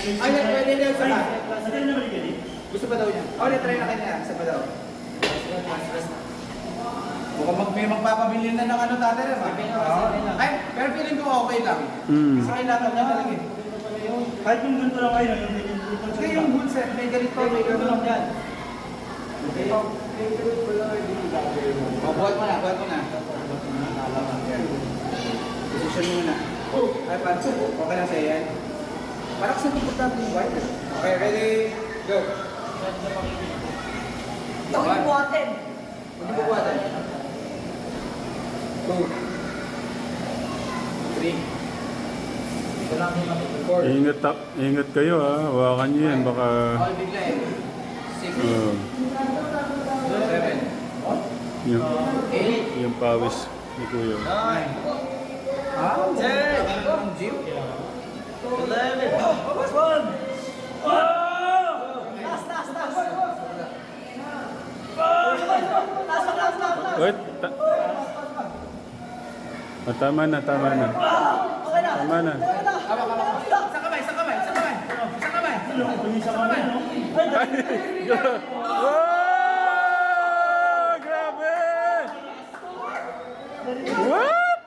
Ay, pwede daw sa ka. Gusto pa daw niya. Oh, na-try na kanya. Isa pa daw. Mukhang may magpapabili na ng ano tatay na ba? Ay, pero feeling ko okay lang. Kasi kailangan niya talaga eh. Kahit yung ganito lang kayo, Kasi yung good set, may ganito, may ganito lang yan. Buhat mo na, buhat mo na. Position mo na. Ay, paano? Okay lang sa'yo yan? Parang kasi komportable yung white. Okay, ready? Go! Ito yung buhatin. Hindi mo buhatan. 2 3 Ito lang yung matutuloy. 4 Ingat kayo ha, hawakan nyo yan, baka... All bigla eh. 6 7 Yung pawis ni Kuya. 9 10 Gym 11 Wait, tama na, tama na. Tama na. Sa kamay, sa kamay, sa kamay. Sa kamay. Sa kamay. Oh, grabe! What?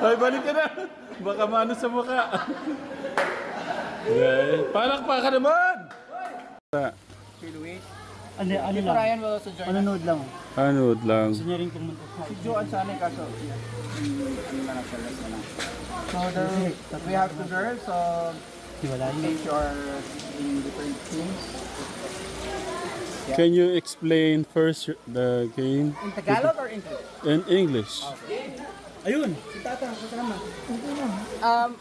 Ay, balik ka na. Baka maano sa mukha. Okay. Palakpakan naman! ano lang? Ryan will also join. Manonood lang. Anood lang. Gusto niya rin pumunta. Si Joan sana eh, kaso ano na lang, service na lang. So we have 2 girls, so Wala yun. each are in different teams. Can you explain first the game In Tagalog or English? in English? Ayun! Si Tata, kasama.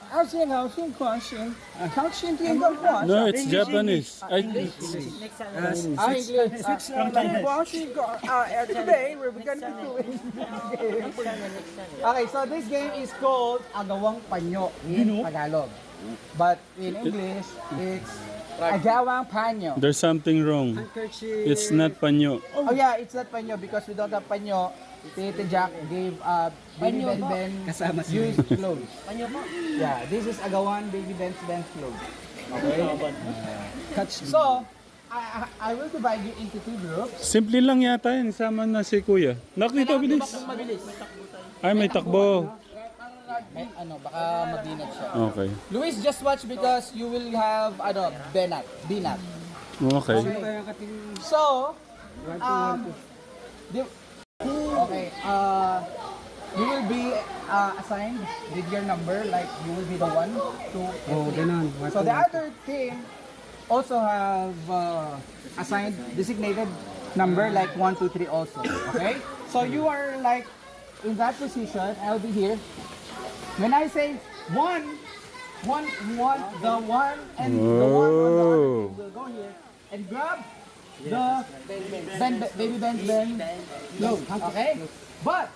二线好心关心，常心听的话。 No, it's Japanese. English. Today we're gonna be doing. Okay, so this game is called Agawang Panyo in Tagalog, but in English it's Agawang Panyo. There's something wrong. It's not panyo. Oh yeah, it's not Panyo because we don't have Panyo. Tete Jack gave Baby Ben Ben used clothes. Panyo po? Yeah, this is Agawan Baby Ben's clothes. Okay? So, I will divide you into 2 groups. Simple lang yata yun. Sama na si Kuya. Nak dito, bilis. Mabilis. Ay, may takbo. Baka mabinat siya. Okay. Luis, just watch because you will have, Binat. Okay. So, you will be assigned with your number, like you will be the 1, 2, and 3. So the other team also have assigned designated number like 1, 2, 3 also. Okay? So you are like in that position. I'll be here. When I say 1, the 1 and the 1 on the other team will go here and grab the Baby Ben's clothes. Okay? But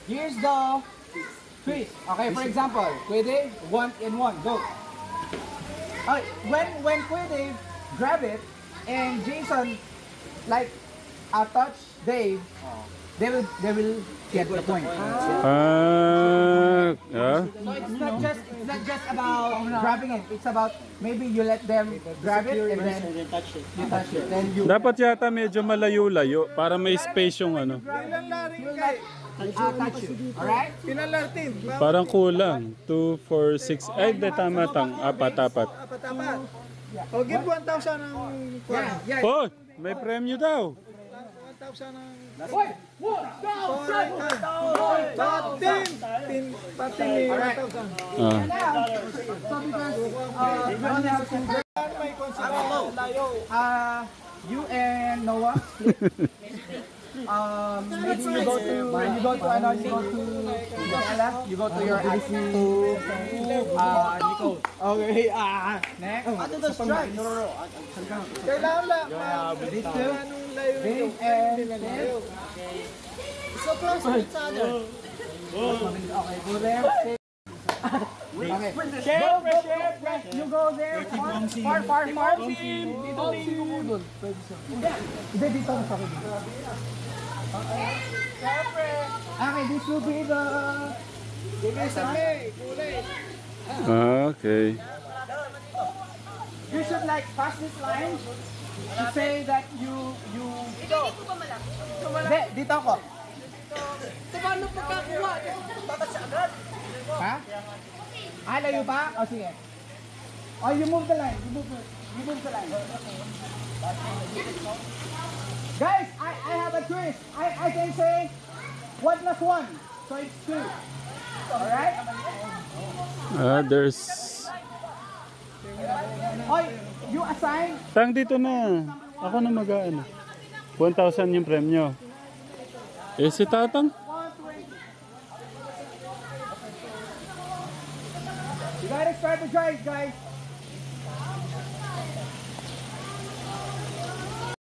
here's the twist. Okay, for example, Kwede, 1 and 1, go. Okay, when Kwede grab it and Jason touch Dave, they will get the point. Yeah. So it's not just about grabbing it. It's about maybe you let them grab it and then you touch it. Then you Dapat yata medyo malayo-layo para may space yung ano. touch you. Alright? Parang kulang. 2, 4, 6. Ay, di tama tang. Apat. O, give 1,000 ng kwan. Oh, may premyo daw. 1,000 ng... Wait! 1, 2, 3! Pati 1,000. Ah. So because you only have 2 girls, May consider layo. you and Noah split. Maybe you go to Ella, you go to your Nicole. Okay, next. No. Kailangan lang. These two, Anong layo nyo? Dave and Steve. So close to each other. Okay, go there. Okay. Chef, you go there. Far. Dito. Hindi, dito ako sa akin. Okay, this will be the... Okay. You should like pass this line to say that you... Hindi, dito ako. Paano pagkakuha? Ha? Ah, layo pa? O sige. Oh, you move the line. You move the line. Guys, I have a twist. I can say 1 plus 1. So it's 2. Alright? There's... Oh, you assign. Tang dito na. Ako na mag-ano. 1,000 yung premyo. Eh si Tatang? You gotta start the drive, guys.